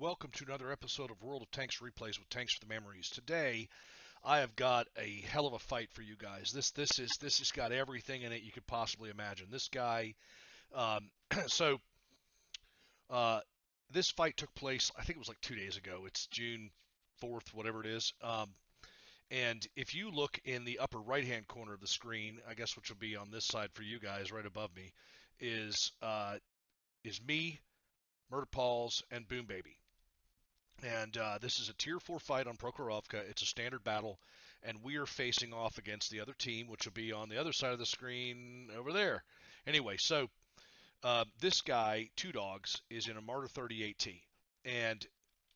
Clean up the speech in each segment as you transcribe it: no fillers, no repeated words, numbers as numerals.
welcome to another episode of World of Tanks Replays with Tanks for the Mammeries. Today, I have got a hell of a fight for you guys. This has got everything in it you could possibly imagine. This guy, so this fight took place, I think it was like 2 days ago. It's June 4th, whatever it is. And if you look in the upper right-hand corner of the screen, I guess which will be on this side for you guys, right above me, is me, Murder Pauls, and Boom Baby. And this is a Tier 4 fight on Prokhorovka. It's a standard battle, and we are facing off against the other team, which will be on the other side of the screen over there. Anyway, so this guy, Two Dogs, is in a Marder 38T. And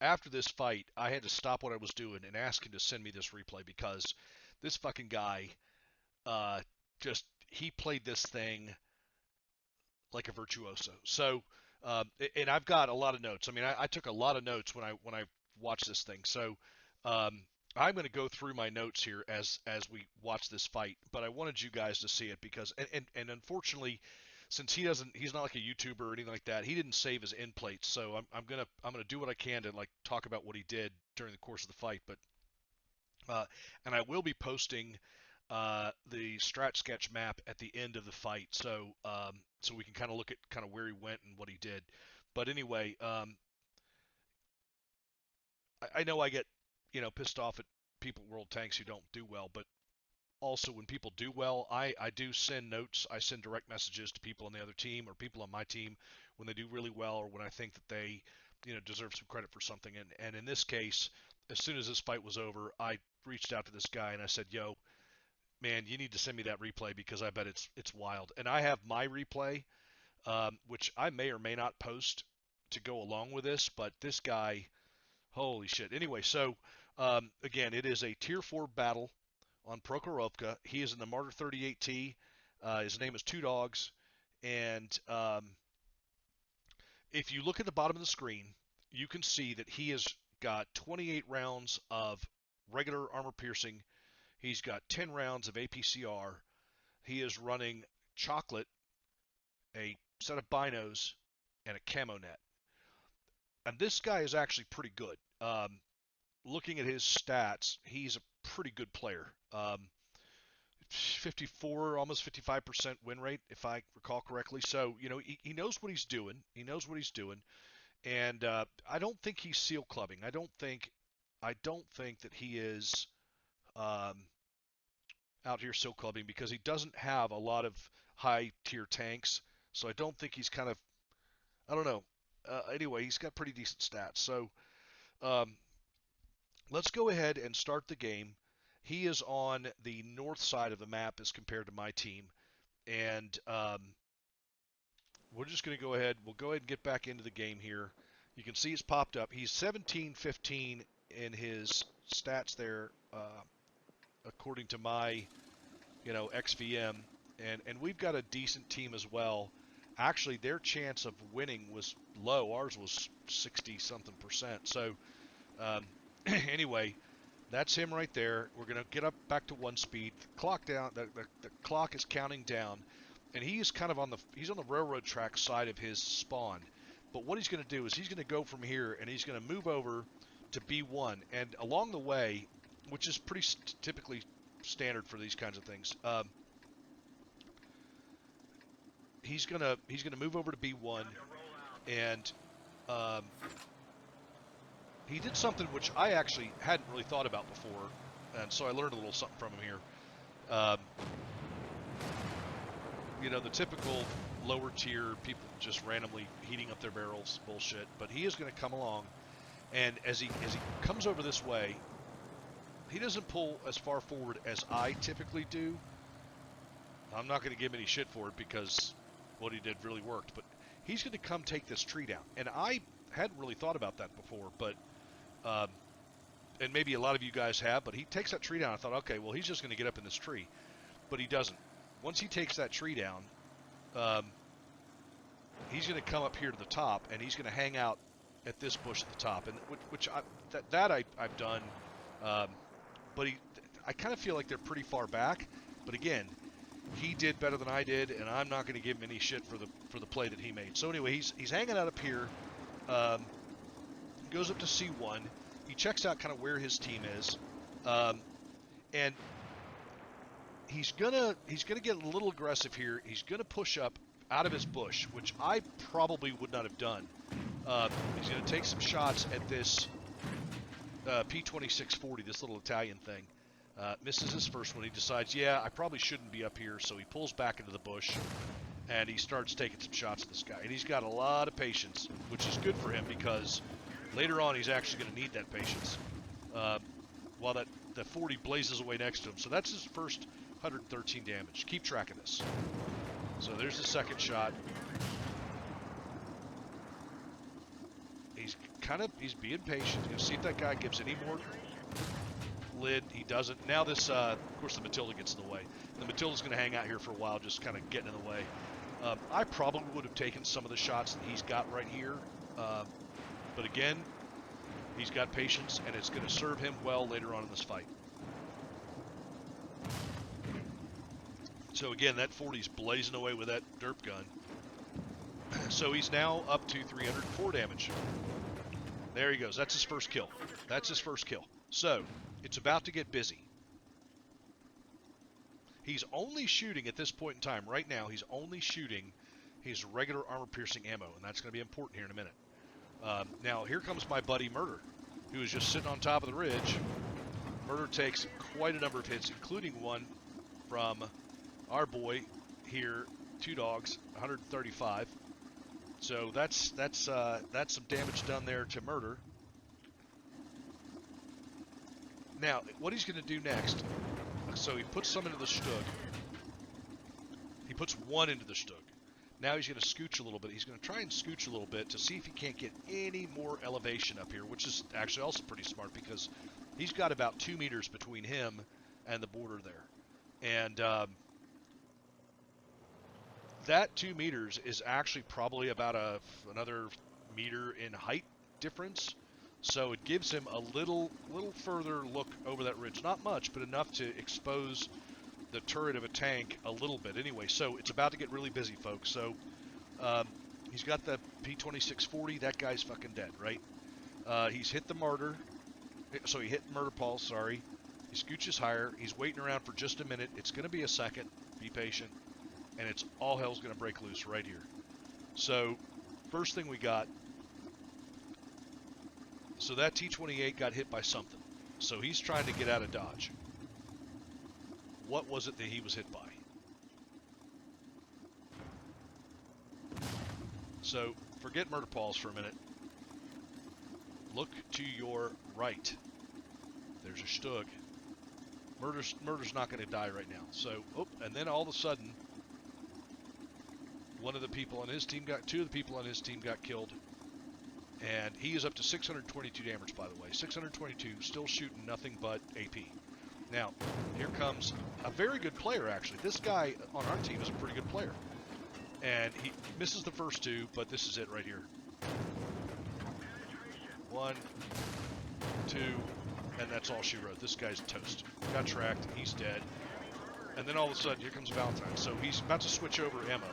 after this fight, I had to stop what I was doing and ask him to send me this replay because this fucking guy, he played this thing like a virtuoso. So, and I've got a lot of notes. I mean, I took a lot of notes when I watched this thing. So, I'm going to go through my notes here as we watch this fight. But I wanted you guys to see it because, and unfortunately, since he's not like a YouTuber or anything like that. He didn't save his end plates. So I'm gonna do what I can to like talk about what he did during the course of the fight. But and I will be posting the Strat Sketch map at the end of the fight, so so we can kind of look at kind of where he went and what he did. But anyway, I know I get pissed off at people World Tanks who don't do well, but also when people do well, I do send notes. I send direct messages to people on the other team or people on my team when they do really well or when I think that they deserve some credit for something. And in this case, as soon as this fight was over, I reached out to this guy and I said, yo, man, you need to send me that replay because I bet it's wild. And I have my replay, which I may or may not post to go along with this, but this guy, holy shit. Anyway, so again, it is a Tier 4 battle on Prokhorovka. He is in the Marder 38T. His name is Two Dogs. And if you look at the bottom of the screen, you can see that he has got 28 rounds of regular armor piercing. He's got 10 rounds of APCR. He is running chocolate, a set of binos, and a camo net. And this guy is actually pretty good. Looking at his stats, he's a pretty good player. 54, almost 55% win rate, if I recall correctly. So, he knows what he's doing. He knows what he's doing. And I don't think he's seal clubbing. I don't think that he is out here seal clubbing because he doesn't have a lot of high tier tanks. So I don't think he's I don't know. Anyway, he's got pretty decent stats. So let's go ahead and start the game. He is on the north side of the map as compared to my team. And we're just going to go ahead. We'll go ahead and get back into the game here. You can see it's popped up. He's 17-15 in his stats there, according to my, XVM. And we've got a decent team as well. Actually, their chance of winning was low. Ours was 60-something percent. So, anyway, that's him right there. We're going to get up back to 1 speed. The clock down. The clock is counting down. And he is kind of he's on the railroad track side of his spawn. But what he's going to do is he's going to go from here and he's going to move over to B1. And along the way, which is pretty typically standard for these kinds of things, he's gonna move over to B1, and he did something which I actually hadn't really thought about before, and so I learned a little something from him here. The typical lower tier people just randomly heating up their barrels bullshit, but he is going to come along, and as he comes over this way, he doesn't pull as far forward as I typically do. I'm not going to give him any shit for it because what he did really worked, but he's going to come take this tree down. And I hadn't really thought about that before, but, and maybe a lot of you guys have, but he takes that tree down. I thought, okay, well, he's just going to get up in this tree, but he doesn't. Once he takes that tree down, he's going to come up here to the top, and he's going to hang out at this bush at the top, and which I've done, but I kind of feel like they're pretty far back. But again, he did better than I did, and I'm not going to give him any shit for the play that he made. So anyway, he's hanging out up here, goes up to C1. He checks out kind of where his team is, and he's gonna get a little aggressive here. He's gonna push up out of his bush, which I probably would not have done. He's gonna take some shots at this P2640, this little Italian thing. Misses his first one. He decides, yeah, I probably shouldn't be up here, so he pulls back into the bush, and he starts taking some shots at this guy. And he's got a lot of patience, which is good for him because later on he's actually going to need that patience while the 40 blazes away next to him. So that's his first 113 damage. Keep track of this. So there's the second shot. He's being patient. He's going to see if that guy gives any more lid. He doesn't. Now this, of course, the Matilda gets in the way. The Matilda's going to hang out here for a while, just kind of getting in the way. I probably would have taken some of the shots that he's got right here. But again, he's got patience, and it's going to serve him well later on in this fight. So again, that 40's blazing away with that derp gun. So he's now up to 304 damage. There he goes. That's his first kill. That's his first kill. So it's about to get busy. He's only shooting at this point in time, right now, he's only shooting his regular armor-piercing ammo, and that's going to be important here in a minute. Now, here comes my buddy Marder, who is just sitting on top of the ridge. Marder takes quite a number of hits, including one from our boy here, Two Dogs, 135. So that's some damage done there to Marder. Now, what he's going to do next, so he puts some into the Stug. He puts one into the Stug. Now he's going to scooch a little bit. He's going to try and scooch a little bit to see if he can't get any more elevation up here, which is actually also pretty smart because he's got about 2 meters between him and the border there. And that 2 meters is actually probably about another meter in height difference. So it gives him a little further look over that ridge. Not much, but enough to expose the turret of a tank a little bit. Anyway, so it's about to get really busy, folks. So he's got the P2640. That guy's fucking dead, right? He's hit the Marder. So he hit Murder Paul, sorry. He scooches higher. He's waiting around for just a minute. It's going to be a second. Be patient. And it's all hell's going to break loose right here. So first thing we got, so that T-28 got hit by something. So he's trying to get out of dodge. What was it that he was hit by? So forget Murder Pauls for a minute. Look to your right. There's a Stug. Murder's not going to die right now. So, and then all of a sudden, two of the people on his team got killed. And he is up to 622 damage, by the way. 622, still shooting nothing but AP. Now, here comes a very good player, actually. This guy on our team is a pretty good player. And he misses the first two, but this is it right here. 1, 2, and that's all she wrote. This guy's toast. Got tracked. He's dead. And then all of a sudden, here comes Valentine. So he's about to switch over ammo.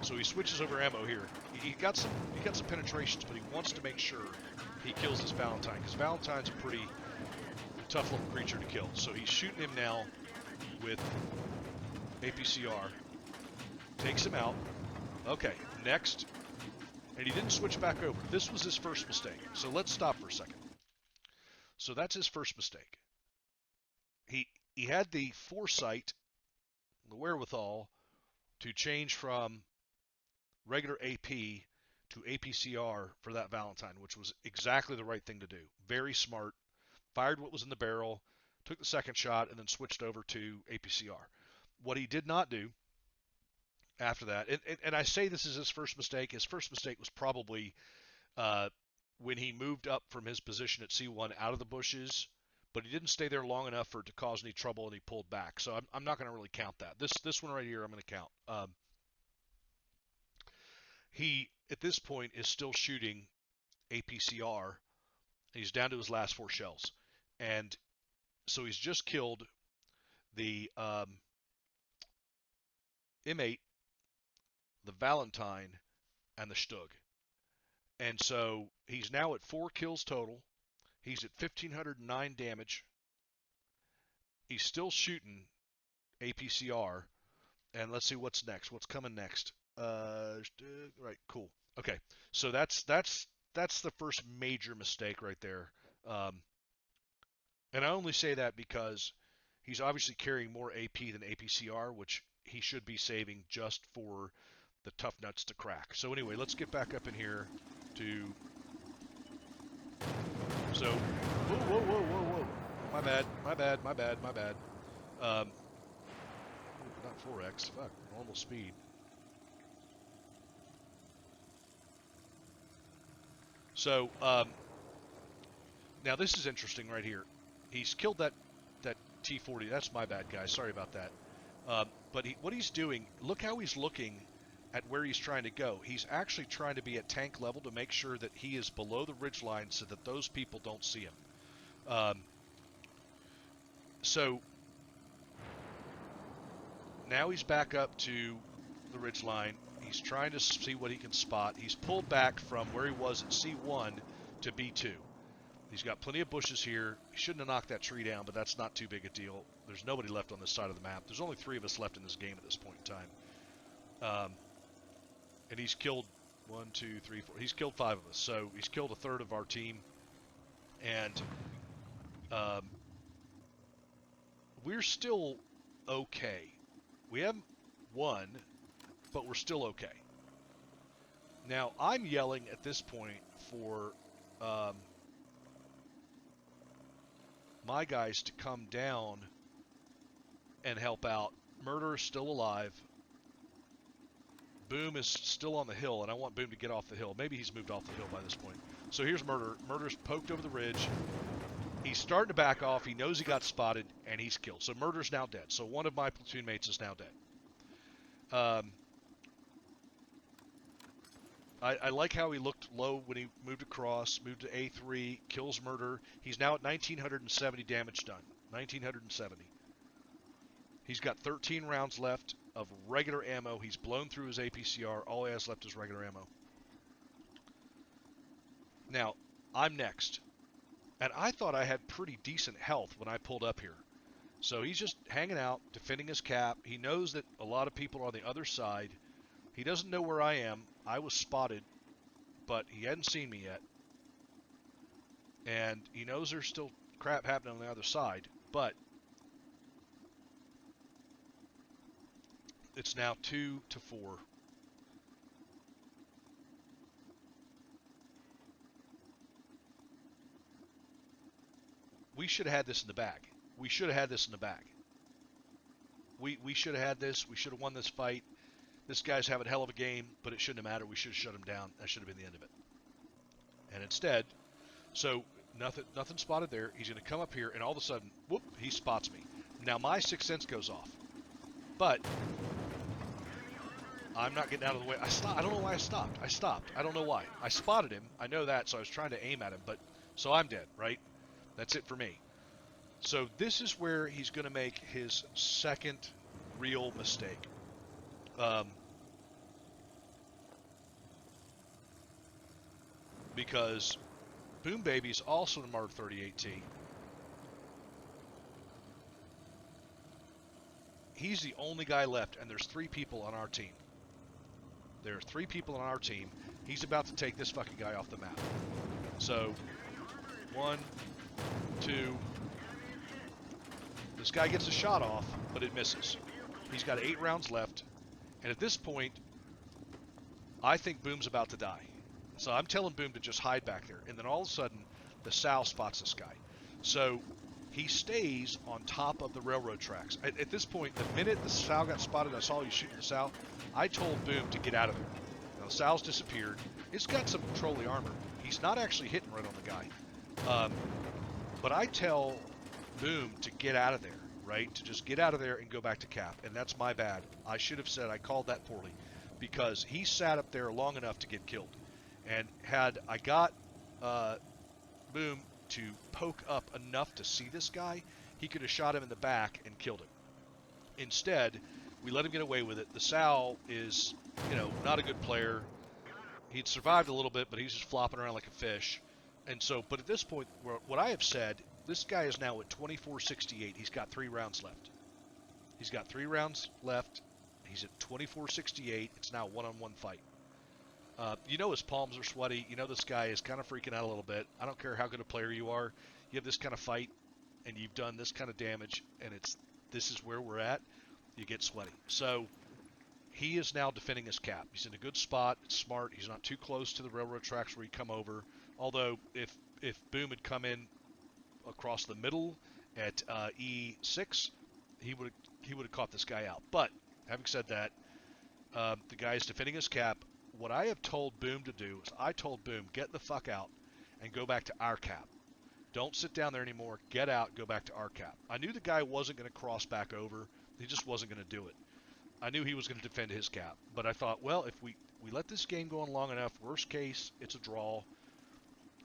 So he switches over ammo here. He got some penetrations, but he wants to make sure he kills this Valentine, because Valentine's a pretty tough little creature to kill. So he's shooting him now with APCR. Takes him out. Okay, next. And he didn't switch back over. This was his first mistake. So let's stop for a second. So that's his first mistake. He had the foresight, the wherewithal, to change from regular AP to APCR for that Valentine, which was exactly the right thing to do. Very smart. Fired what was in the barrel, took the second shot, and then switched over to APCR. What he did not do after that, and I say this is his first mistake was probably when he moved up from his position at C1 out of the bushes, but he didn't stay there long enough for it to cause any trouble, and he pulled back. So I'm not going to really count that. This one right here I'm going to count. He, at this point, is still shooting APCR. He's down to his last 4 shells. And so he's just killed the M8, the Valentine, and the Stug. And so he's now at 4 kills total. He's at 1,509 damage. He's still shooting APCR. And let's see what's next. What's coming next? Right, cool. Okay, so that's the first major mistake right there. And I only say that because he's obviously carrying more AP than APCR, which he should be saving just for the tough nuts to crack. So anyway, let's get back up in here to... So, whoa. My bad. Not 4x, fuck, normal speed. So, now this is interesting right here. He's killed that T-40. That's my bad, guys. Sorry about that. But what he's doing, look how he's looking at where he's trying to go. He's actually trying to be at tank level to make sure that he is below the ridge line so that those people don't see him. So now he's back up to the ridge line. He's trying to see what he can spot. He's pulled back from where he was at C1 to B2. He's got plenty of bushes here. He shouldn't have knocked that tree down, but that's not too big a deal. There's nobody left on this side of the map. There's only 3 of us left in this game at this point in time. And he's killed 1, 2, 3, 4. He's killed 5 of us. So he's killed a third of our team. And we're still okay. We haven't won, but we're still okay. Now, I'm yelling at this point for my guys to come down and help out. Marderer's still alive. Boom is still on the hill, and I want Boom to get off the hill. Maybe he's moved off the hill by this point. So here's Marderer. Marderer's poked over the ridge. He's starting to back off. He knows he got spotted, and he's killed. So Marderer's now dead. So one of my platoon mates is now dead. I like how he looked low when he moved across, moved to A3, kills Marderer. He's now at 1,970 damage done. 1,970. He's got 13 rounds left of regular ammo. He's blown through his APCR. All he has left is regular ammo. Now, I'm next. And I thought I had pretty decent health when I pulled up here. So he's just hanging out, defending his cap. He knows that a lot of people are on the other side. He doesn't know where I am. I was spotted, but he hadn't seen me yet. And he knows there's still crap happening on the other side, but it's now 2 to 4. We should have had this in the bag. We should have had this in the bag. We should have had this. We should have won this fight. This guy's having a hell of a game, but it shouldn't have mattered. We should have shut him down. That should have been the end of it. And instead, so nothing spotted there. He's going to come up here, and all of a sudden, whoop, he spots me. Now my sixth sense goes off. But I'm not getting out of the way. I don't know why I stopped. I stopped. I don't know why. I spotted him. I know that, so I was trying to aim at him. But so I'm dead, right? That's it for me. So this is where he's going to make his second real mistake. Because Boom Baby's also in Marder 38T. He's the only guy left, and there's 3 people on our team. There are 3 people on our team. He's about to take this fucking guy off the map. So, 1, 2. This guy gets a shot off, but it misses. He's got 8 rounds left, and at this point, I think Boom's about to die. So I'm telling Boom to just hide back there, and then all of a sudden, the Sow spots this guy. So he stays on top of the railroad tracks. At this point, the minute the Sow got spotted, I saw you shooting the Sow, I told Boom to get out of there. Now, the Sow's disappeared. It's got some trolley armor. He's not actually hitting right on the guy. But I tell Boom to get out of there, right? To just get out of there and go back to cap. And that's my bad. I should have said I called that poorly, because he sat up there long enough to get killed. And had I got Boom to poke up enough to see this guy, he could have shot him in the back and killed him. Instead, we let him get away with it. The Sow is, not a good player. He'd survived a little bit, but he's just flopping around like a fish. And so, but at this point, what I have said, this guy is now at 2468. He's got 3 rounds left. He's got 3 rounds left. He's at 2468. It's now a one-on-one fight. You know his palms are sweaty. You know this guy is kind of freaking out a little bit. I don't care how good a player you are. You have this kind of fight, and you've done this kind of damage, and this is where we're at. You get sweaty. So he is now defending his cap. He's in a good spot. It's smart. He's not too close to the railroad tracks where he'd come over. Although if Boom had come in across the middle at E6, he would have caught this guy out. But having said that, the guy is defending his cap. What I have told Boom to do is I told Boom, get the fuck out and go back to our cap. Don't sit down there anymore. Get out, go back to our cap. I knew the guy wasn't going to cross back over. He just wasn't going to do it. I knew he was going to defend his cap. But I thought, well, if we let this game go on long enough, worst case, it's a draw.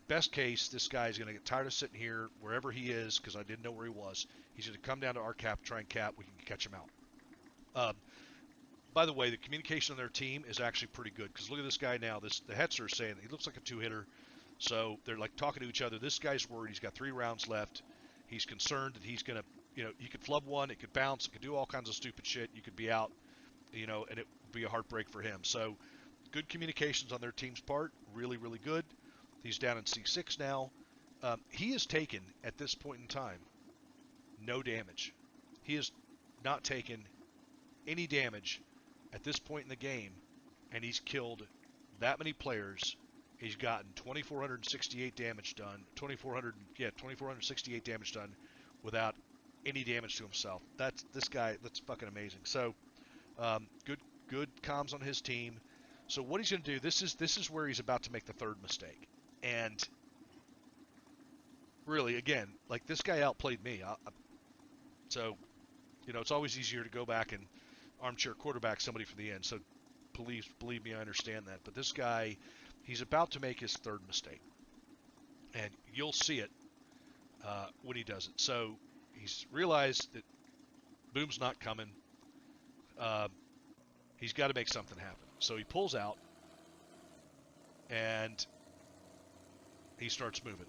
Best case, this guy's going to get tired of sitting here wherever he is, because I didn't know where he was. He's going to come down to our cap, try and cap. We can catch him out. By the way, the communication on their team is actually pretty good, because look at this guy now. The Hetzer is saying he looks like a 2-hitter. So they're like talking to each other. This guy's worried. He's got 3 rounds left. He's concerned that he's going to, he could flub one. It could bounce. It could do all kinds of stupid shit. You could be out, and it would be a heartbreak for him. So good communications on their team's part. Really, really good. He's down in C6 now. He has taken, at this point in time, no damage. He has not taken any damage at this point in the game, and he's killed that many players. He's gotten 2,468 damage done. 2,468 damage done without any damage to himself. That's fucking amazing. So, good comms on his team. So what he's going to do, this is where he's about to make the third mistake. And really, again, like this guy outplayed me. So, it's always easier to go back and armchair quarterback somebody for the end. So please believe me, I understand that. But this guy, he's about to make his third mistake. And you'll see it when he does it. So he's realized that Boom's not coming. He's got to make something happen. So he pulls out, and he starts moving.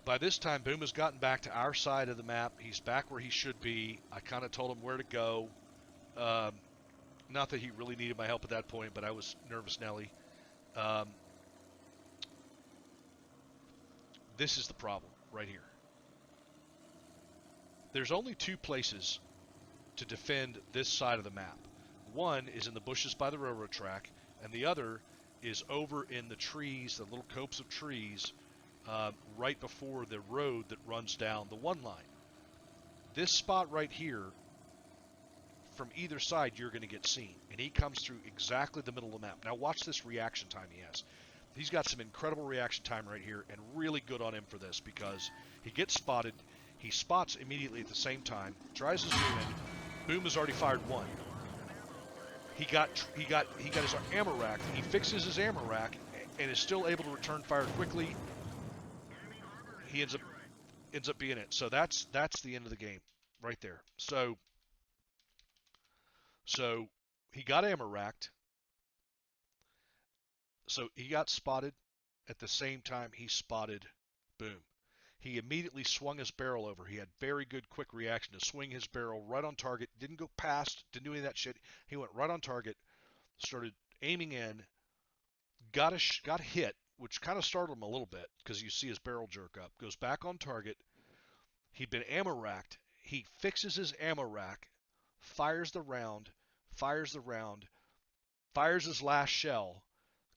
By this time, Boom has gotten back to our side of the map. He's back where he should be. I kind of told him where to go. Not that he really needed my help at that point, but I was nervous Nelly. This is the problem right here. There's only 2 places to defend this side of the map. One is in the bushes by the railroad track, and the other is over in the trees, the little copse of trees, right before the road that runs down the 1 line. This spot right here, from either side, you're going to get seen. And he comes through exactly the middle of the map. Now watch this reaction time he has. He's got some incredible reaction time right here, and really good on him for this, because he gets spotted. He spots immediately at the same time, tries to zoom in. Boom has already fired 1. He got his ammo rack. He fixes his ammo rack and is still able to return fire quickly. He ends up being it. So that's the end of the game right there. So he got ammo racked. So he got spotted at the same time he spotted Boom. He immediately swung his barrel over. He had very good quick reaction to swing his barrel right on target. Didn't go past, didn't do any of that shit. He went right on target, started aiming in, got hit, which kind of startled him a little bit because you see his barrel jerk up. Goes back on target. He'd been ammo racked. He fixes his ammo rack, fires the round, fires his last shell,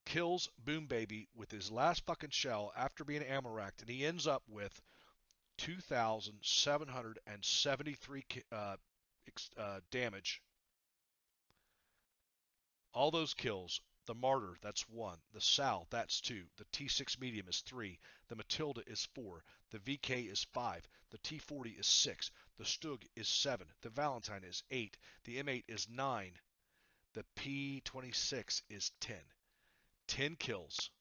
kills Boom Baby with his last fucking shell after being ammo racked, and he ends up with 2,773 damage. All those kills. The Marder, that's 1. The Sal, that's 2. The T6 Medium is 3. The Matilda is 4. The VK is 5. The T40 is 6. The Stug is 7. The Valentine is 8. The M8 is 9. The P26 is 10. 10 kills.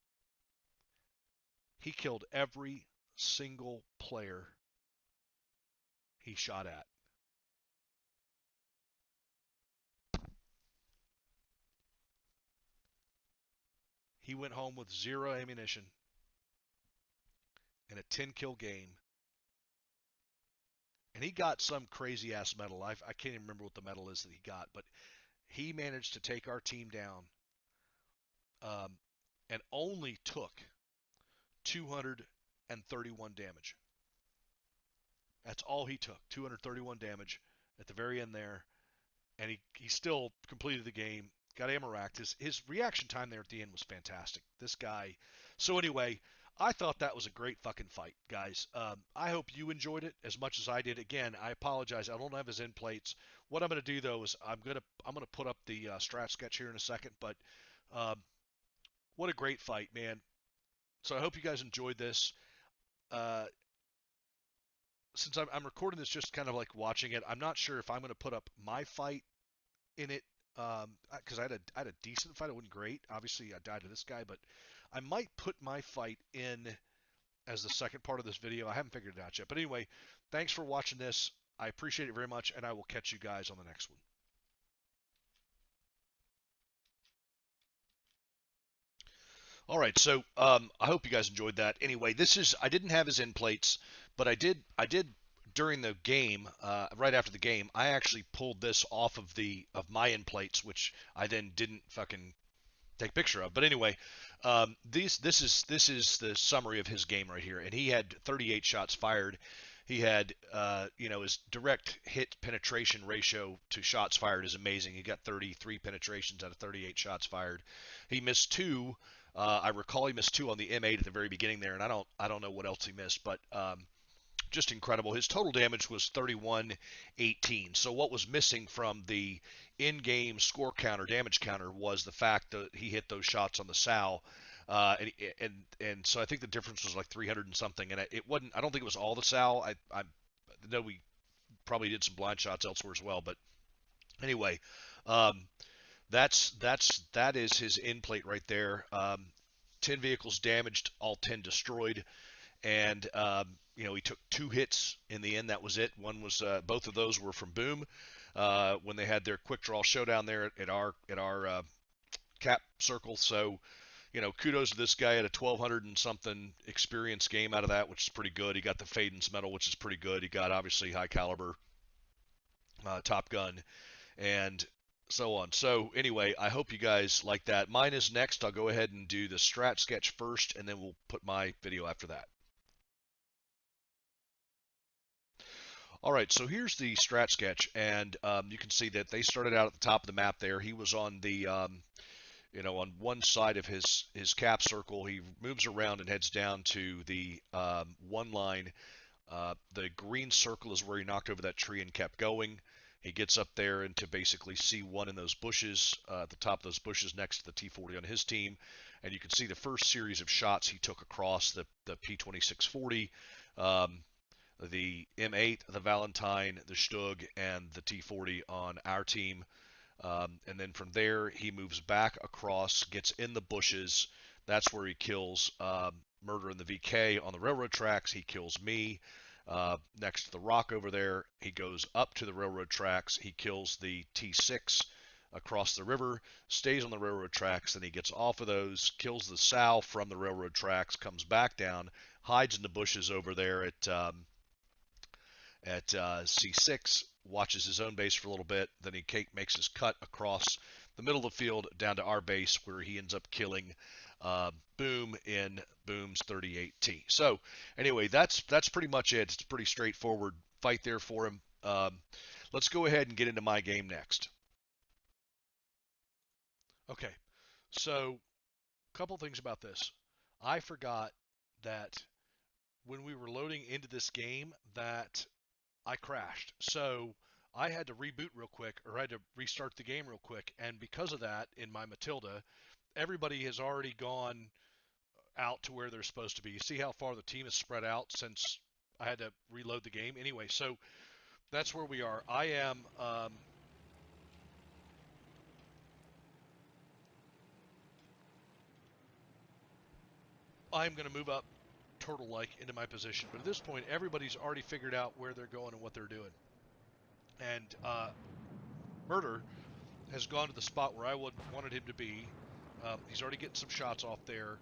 He killed every single player he shot at. He went home with 0 ammunition in a 10-kill game. And he got some crazy-ass medal. I can't even remember what the medal is that he got, but he managed to take our team down and only took 231 damage. That's all he took, 231 damage at the very end there. And he still completed the game, got ammo racked. His reaction time there at the end was fantastic. This guy. So anyway, I thought that was a great fucking fight, guys. I hope you enjoyed it as much as I did. Again, I apologize. I don't have his end plates. What I'm going to do though is I'm going to put up the Strat Sketch here in a second. But what a great fight, man. So I hope you guys enjoyed this. Uh, since I'm recording this just kind of like watching it, I'm not sure if I'm going to put up my fight in it because I had a decent fight. It wasn't great. Obviously, I died to this guy, but I might put my fight in as the second part of this video. I haven't figured it out yet. But anyway, thanks for watching this. I appreciate it very much, and I will catch you guys on the next one. All right, so I hope you guys enjoyed that. Anyway, I didn't have his end plates, but I did during the game, right after the game, I actually pulled this off of my end plates, which I then didn't fucking take a picture of. But anyway, this is the summary of his game right here, and he had 38 shots fired. He had, his direct hit penetration ratio to shots fired is amazing. He got 33 penetrations out of 38 shots fired. He missed 2. I recall he missed 2 on the M8 at the very beginning there, and I don't know what else he missed, but just incredible. His total damage was 3118. So what was missing from the in-game score counter, damage counter, was the fact that he hit those shots on the sow. And so I think the difference was like 300 and something. And it wasn't. I don't think it was all the sow. I know we probably did some blind shots elsewhere as well. But anyway, that is his end plate right there. 10 vehicles damaged, all 10 destroyed. And he took 2 hits in the end. That was it. One was both of those were from Boom when they had their quick draw showdown there at our cap circle. So kudos to this guy. At a 1200 and something experience game out of that, which is pretty good. He got the Fadin's medal, which is pretty good. He got obviously high caliber Top Gun and so on. So anyway, I hope you guys like that. Mine is next. I'll go ahead and do the Strat Sketch first, and then we'll put my video after that. All right, so here's the Strat Sketch, and you can see that they started out at the top of the map there. He was on the, on one side of his cap circle. He moves around and heads down to the one line. The green circle is where he knocked over that tree and kept going. He gets up there into basically C1 in those bushes, at the top of those bushes next to the T40 on his team. And you can see the first series of shots he took across the P2640. The M8, the Valentine, the Stug, and the T40 on our team. And then from there, he moves back across, gets in the bushes. That's where he kills Marder and the VK on the railroad tracks. He kills me next to the rock over there. He goes up to the railroad tracks. He kills the T6 across the river, stays on the railroad tracks, then he gets off of those, kills the sow from the railroad tracks, comes back down, hides in the bushes over there at C6, watches his own base for a little bit, then he makes his cut across the middle of the field down to our base, where he ends up killing Boom in Boom's 38T. So anyway, that's pretty much it. It's a pretty straightforward fight there for him. Let's go ahead and get into my game next. Okay, so a couple things about this. I forgot that when we were loading into this game that I crashed. So I had to reboot real quick, or I had to restart the game real quick. And because of that, in my Matilda, everybody has already gone out to where they're supposed to be. You see how far the team is spread out since I had to reload the game? Anyway, so that's where we are. I am... I'm going to move up turtle-like into my position. But at this point, everybody's already figured out where they're going and what they're doing. And Marder has gone to the spot where I wanted him to be. He's already getting some shots off there.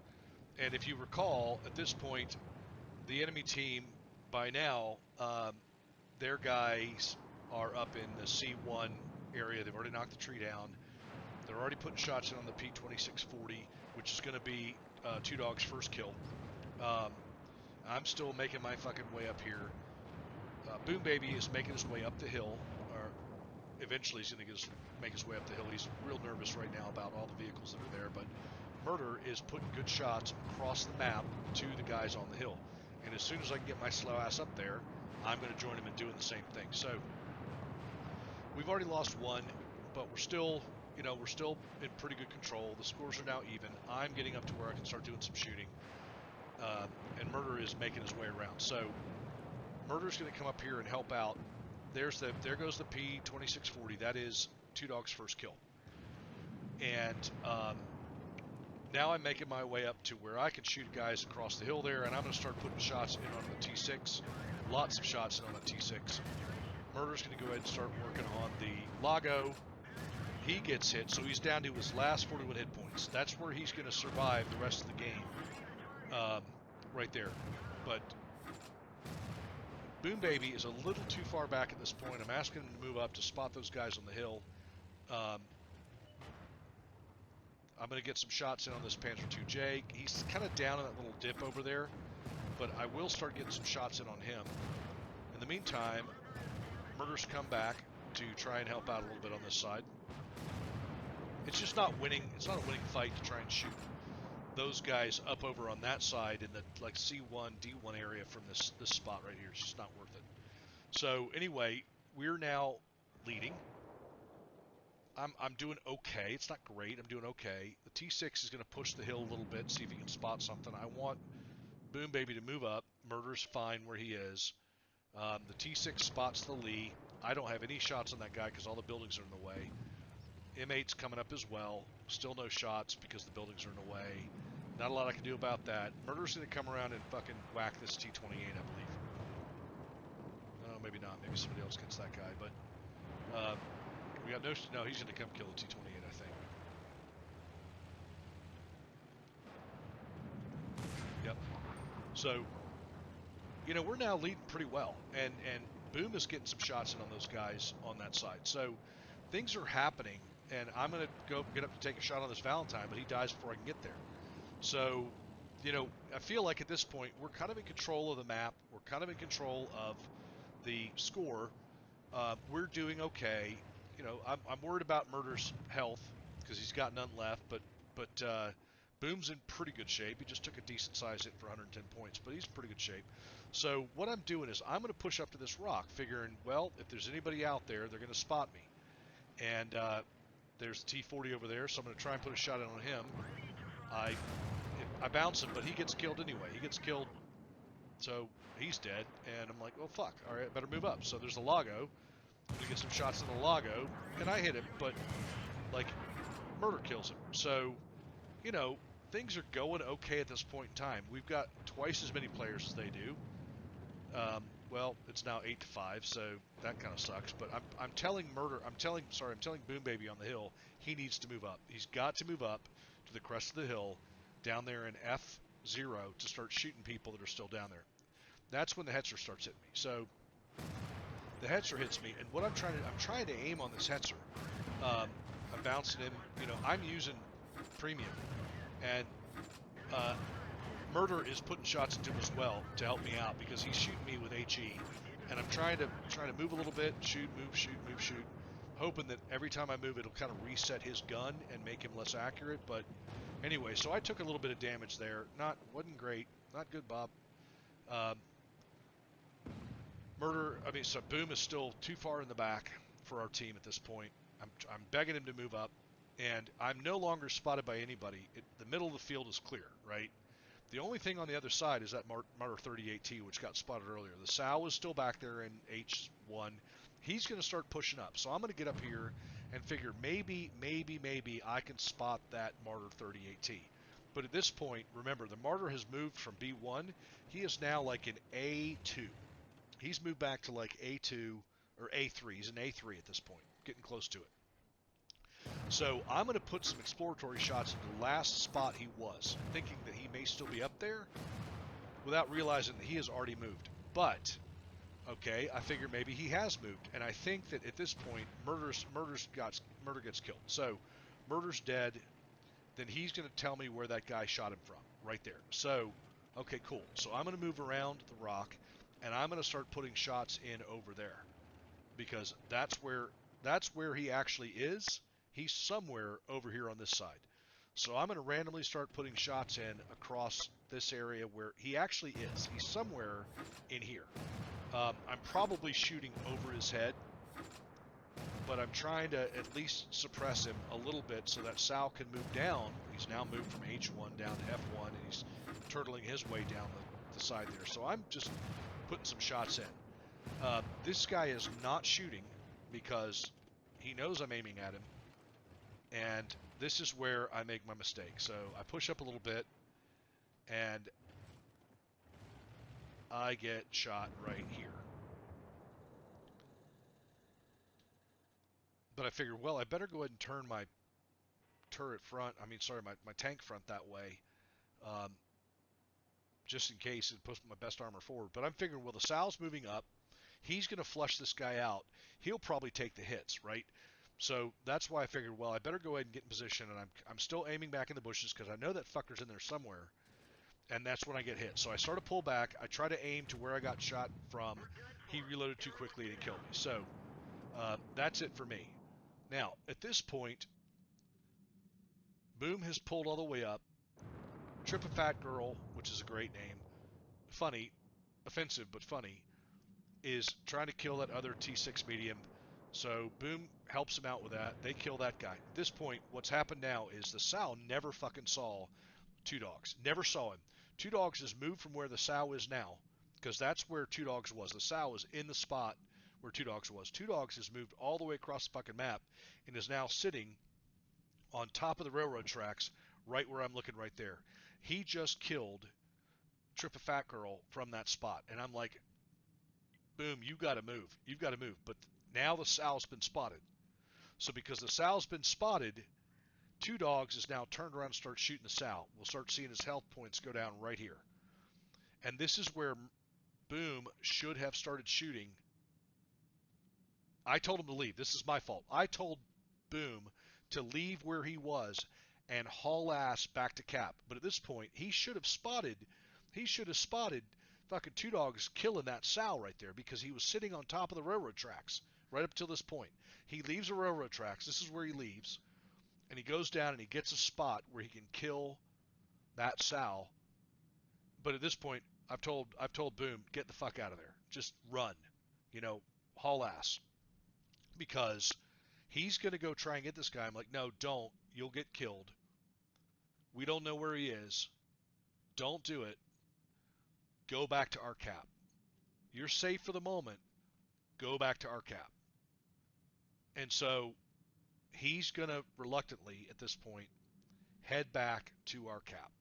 And if you recall, at this point, the enemy team, by now, their guys are up in the C1 area. They've already knocked the tree down. They're already putting shots in on the P2640, which is going to be Two Dog's first kill. I'm still making my fucking way up here. Boom Baby is making his way up the hill, or eventually he's going to make his way up the hill. He's real nervous right now about all the vehicles that are there, but Marder is putting good shots across the map to the guys on the hill. And as soon as I can get my slow ass up there, I'm going to join him in doing the same thing. So we've already lost one, but we're still, we're still in pretty good control. The scores are now even. I'm getting up to where I can start doing some shooting. And Marder is making his way around. So Marder's going to come up here and help out. There goes the P2640. That is Two Dog's first kill. And now I'm making my way up to where I can shoot guys across the hill there, and I'm going to start putting shots in on the T6. Lots of shots in on the T6. Marder's going to go ahead and start working on the Lago. He gets hit, so he's down to his last 41 hit points. That's where he's going to survive the rest of the game, right there. But Boom Baby is a little too far back at this point. I'm asking him to move up to spot those guys on the hill. I'm going to get some shots in on this Panzer IIJ. He's kind of down in that little dip over there, but I will start getting some shots in on him. In the meantime, Marder's come back to try and help out a little bit on this side. It's just not winning. It's not a winning fight to try and shoot those guys up over on that side in the like C1, D1 area from this spot right here. It's just not worth it. So anyway, we're now leading. I'm doing okay. It's not great. I'm doing okay. The T6 is going to push the hill a little bit, see if he can spot something. I want Boom Baby to move up. Marder's fine where he is. The T6 spots the Lee. I don't have any shots on that guy because all the buildings are in the way. M8's coming up as well. Still no shots because the buildings are in the way. Not a lot I can do about that. Marder's going to come around and fucking whack this T28, I believe. No, maybe not. Maybe somebody else gets that guy, but... we got no, he's going to come kill the T28, I think. Yep. So, we're now leading pretty well. And Boom is getting some shots in on those guys on that side. So, things are happening. And I'm going to go get up to take a shot on this Valentine, but he dies before I can get there. So, I feel like at this point, we're kind of in control of the map. We're kind of in control of the score. We're doing okay. I'm worried about Marder's health because he's got none left, but Boom's in pretty good shape. He just took a decent size hit for 110 points, but he's in pretty good shape. So what I'm doing is I'm going to push up to this rock, figuring, well, if there's anybody out there, they're going to spot me. And there's T40 over there, so I'm going to try and put a shot in on him. I bounce him, but he gets killed anyway. He gets killed, so he's dead. And I'm like, well, fuck. All right, I better move up. So there's a Lago. We get some shots in the Lago, and I hit him, but, like, Marder kills him. So, things are going okay at this point in time. We've got twice as many players as they do. Well, it's now 8-5, so that kind of sucks. But I'm telling Boom Baby on the hill, he needs to move up. He's got to move up to the crest of the hill, down there in F0, to start shooting people that are still down there. That's when the Hetzer starts hitting me. So the Hetzer hits me, and what I'm trying to aim on this Hetzer. I'm bouncing him. I'm using premium, and Marder is putting shots into him as well to help me out because he's shooting me with HE, and I'm trying to move a little bit, shoot, move, shoot, move, shoot, hoping that every time I move, it'll kind of reset his gun and make him less accurate. But anyway, so I took a little bit of damage there. Wasn't great, not good, Bob. So Boom is still too far in the back for our team at this point. I'm begging him to move up, and I'm no longer spotted by anybody. The middle of the field is clear, right? The only thing on the other side is that Marder 38T, which got spotted earlier. The Sow is still back there in H1. He's going to start pushing up. So I'm going to get up here and figure maybe I can spot that Marder 38T. But at this point, remember, the Marder has moved from B1. He is now like in A2. He's moved back to like A2 or A3. He's in A3 at this point, getting close to it. So I'm going to put some exploratory shots into the last spot he was, thinking that he may still be up there, without realizing that he has already moved. But okay, I figure maybe he has moved, and I think that at this point, Murder gets killed. So Murder's dead. Then he's going to tell me where that guy shot him from, right there. So, okay, cool. So I'm going to move around the rock, and I'm going to start putting shots in over there, because that's where he actually is. He's somewhere over here on this side. So I'm going to randomly start putting shots in across this area where he actually is. He's somewhere in here. I'm probably shooting over his head, but I'm trying to at least suppress him a little bit so that Sal can move down. He's now moved from H1 down to F1, and he's turtling his way down the side there. So I'm just putting some shots in. This guy is not shooting because he knows I'm aiming at him, and this is where I make my mistake. So I push up a little bit, and I get shot right here. But I figured, well, I better go ahead and turn my my tank front that way, um, just in case it puts my best armor forward. But I'm figuring, well, the Sal's moving up. He's going to flush this guy out. He'll probably take the hits, right? So that's why I figured, well, I better go ahead and get in position, and I'm still aiming back in the bushes because I know that fucker's in there somewhere, and that's when I get hit. So I start to pull back. I try to aim to where I got shot from. He reloaded too quickly and he killed me. So that's it for me. Now, at this point, Boom has pulled all the way up. Trip a Fat Girl, which is a great name, funny, offensive but funny, is trying to kill that other T6 medium. So Boom helps him out with that. They kill that guy. At this point, what's happened now is the Sow never fucking saw Two Dogs. Never saw him. Two Dogs has moved from where the Sow is now, because that's where Two Dogs was. The Sow was in the spot where Two Dogs was. Two Dogs has moved all the way across the fucking map and is now sitting on top of the railroad tracks right where I'm looking right there. He just killed Trip a Fat Girl from that spot. And I'm like, Boom, you got to move. You've got to move. But now the Sow's been spotted. So because the Sow's been spotted, Two Dogs is now turned around and starts shooting the Sow. We'll start seeing his health points go down right here. And this is where Boom should have started shooting. I told him to leave. This is my fault. I told Boom to leave where he was and haul ass back to Cap. But at this point, he should have spotted fucking Two Dogs killing that Sow right there, because he was sitting on top of the railroad tracks right up till this point. He leaves the railroad tracks. This is where he leaves. And he goes down and he gets a spot where he can kill that Sow. But at this point, I've told Boom, get the fuck out of there. Just run. Haul ass. Because he's going to go try and get this guy. I'm like, no, don't. You'll get killed. We don't know where he is. Don't do it. Go back to our cap. You're safe for the moment. Go back to our cap. And so he's going to reluctantly, at this point, head back to our cap.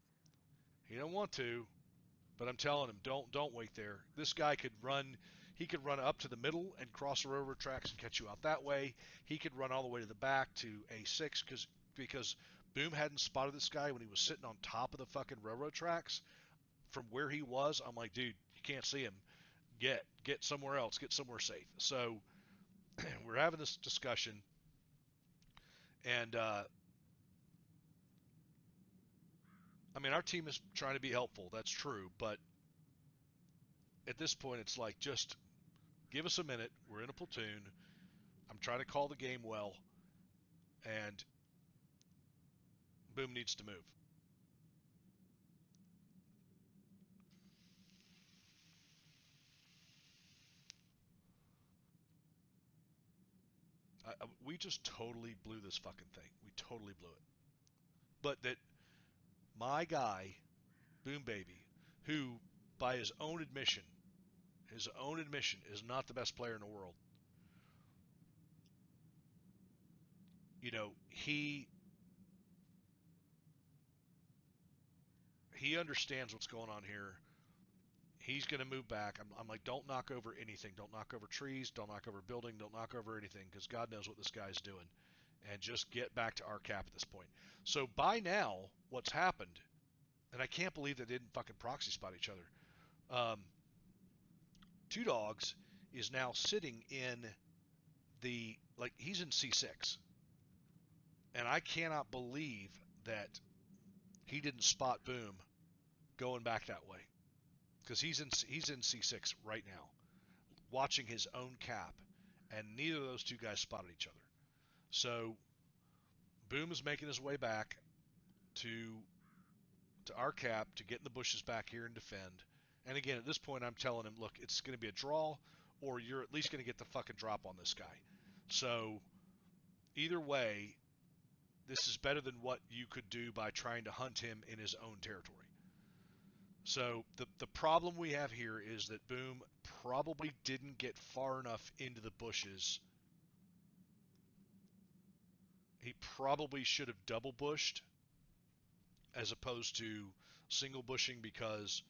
He don't want to, but I'm telling him, don't wait there. This guy could run. He could run up to the middle and cross the railroad tracks and catch you out that way. He could run all the way to the back to A6 because Boom hadn't spotted this guy when he was sitting on top of the fucking railroad tracks. From where he was, I'm like, dude, you can't see him. Get somewhere else. Get somewhere safe. So we're having this discussion, and I mean, our team is trying to be helpful. That's true, but at this point, it's like, just give us a minute. We're in a platoon. I'm trying to call the game well, and Boom needs to move. We just totally blew this fucking thing. We totally blew it. But that my guy, Boom Baby, who by his own admission, is not the best player in the world. He understands what's going on here. He's going to move back. I'm like, don't knock over anything. Don't knock over trees. Don't knock over building. Don't knock over anything, because God knows what this guy's doing. and just get back to our cap at this point. So by now, what's happened, and I can't believe they didn't fucking proxy spot each other. Two Dogs is now sitting in the, like, he's in C6. And I cannot believe that he didn't spot Boom going back that way. Because he's in C6 right now, watching his own cap. And neither of those two guys spotted each other. So Boom is making his way back to our cap to get in the bushes back here and defend. And again, at this point, I'm telling him, look, it's going to be a draw, or you're at least going to get the fucking drop on this guy. So either way, this is better than what you could do by trying to hunt him in his own territory. So the problem we have here is that Boom probably didn't get far enough into the bushes. He probably should have double bushed as opposed to single bushing, because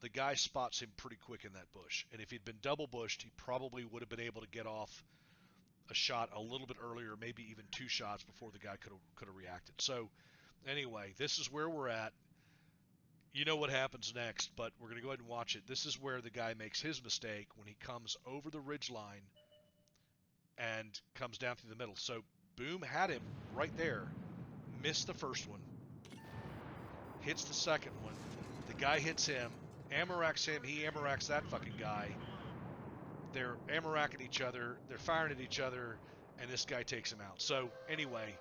the guy spots him pretty quick in that bush. And if he'd been double bushed, he probably would have been able to get off a shot a little bit earlier, maybe even two shots before the guy could have reacted. So anyway, this is where we're at. You know what happens next, but we're going to go ahead and watch it. This is where the guy makes his mistake when he comes over the ridge line and comes down through the middle. So Boom had him right there, missed the first one, hits the second one. The guy hits him, ammo-racks him, he ammo-racks that fucking guy. They're ammo-racking each other, they're firing at each other, and this guy takes him out. So anyway,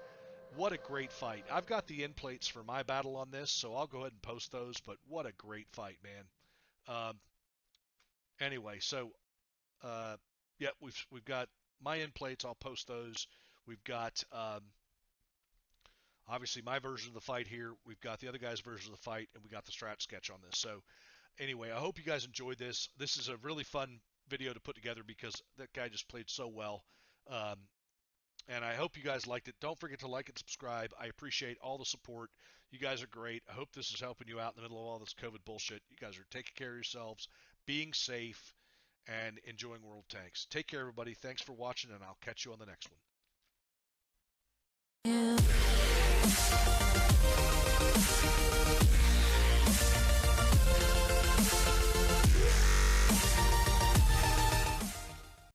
what a great fight. I've got the end plates for my battle on this, so I'll go ahead and post those, but what a great fight, man. Anyway, so yeah, we've got my end plates. I'll post those. We've got obviously my version of the fight here. We've got the other guy's version of the fight, and we got the Strat Sketch on this. So anyway, I hope you guys enjoyed this. This is a really fun video to put together because that guy just played so well. And I hope you guys liked it. Don't forget to like and subscribe. I appreciate all the support. You guys are great. I hope this is helping you out in the middle of all this COVID bullshit. You guys are taking care of yourselves, being safe, and enjoying World Tanks. Take care, everybody. Thanks for watching, and I'll catch you on the next one.